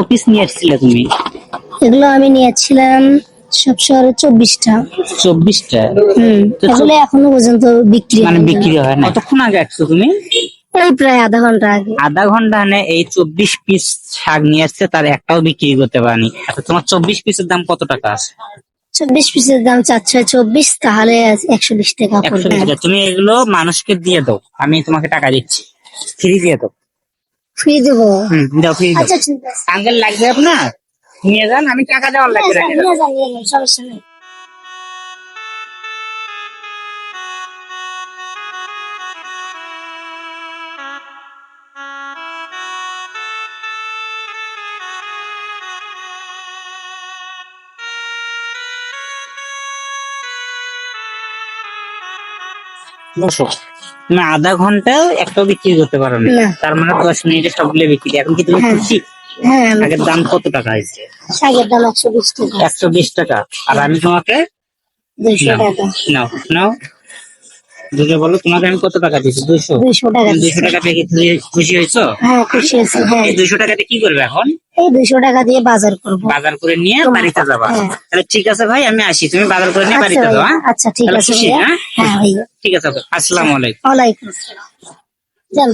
Piece নিয়ে এসেছিলে তুমি? এগুলো আমি নিয়েছিলাম সব শহরে 24টা। 24টা? এগুলো এখনো পর্যন্ত বিক্রি মানে হয়নি। বিক্রি হয় না? কতক্ষণ আগে আসছো তুমি? এই প্রায় আধা ঘন্টা আগে। আধা ঘন্টা মানে এই 24 পিস শাক নিয়ে আসছে, তার একটাও বিক্রি করতে পারেনি। আচ্ছা, তোমার 24 পিসের দাম কত টাকা আছে? 24 পিসের দাম 424, তাহলে 120 টাকা 120 পড়বে। টাকা। তুমি এগুলো মানুষকে দিয়ে দাও, আমি তোমাকে টাকা দিচ্ছি, ফ্রি দিয়ে দাও। ফ্রি দেবো? দাও, ফ্রি দাও। আচ্ছা ঠিক আছে। আঙ্কেল লাগবে আপনার? নিয়ে যান, আমি টাকা দেওয়ার লাগবে না। নিয়ে যান, সমস্যা নেই। বসো। তুমি আধা ঘন্টায় একটাও বিক্রি করতে পারো না, না। তার মানে 10 মিনিটে সবগুলো বিক্রি। এখন কি তুমি খুশি? হ্যাঁ, আগের দাম কত টাকা হয়েছে? শাকের দাম 120 টাকা। 120 টাকা। আর আমি তোমাকে 200 টাকা। নাও নাও, দুটো বলো, তোমাকে আমি কত টাকা দিচ্ছি? 200 টাকা। 200 টাকা পেয়ে কি তুমি খুশি হয়েছো? হ্যাঁ, খুশি আছি। হ্যাঁ, এই 200 টাকা দিয়ে কি করবে এখন? এই 200 টাকা দিয়ে বাজার করব। বাজার করে নিয়ে বাড়িতে যাবা? হ্যাঁ। তাহলে ঠিক আছে ভাই, আমি আসি, তুমি বাজার করে নিয়ে আচ্ছা বাড়িতে যাও। ভাইয়া, হ্যাঁ, আচ্ছা ঠিক তাহলে আছে খুশি? ভাইয়া। হ্যাঁ হ্যাঁ ভাইয়া, ঠিক আছে। আসসালামু আলাইকুম। ওয়ালাইকুম আসসালাম। চল।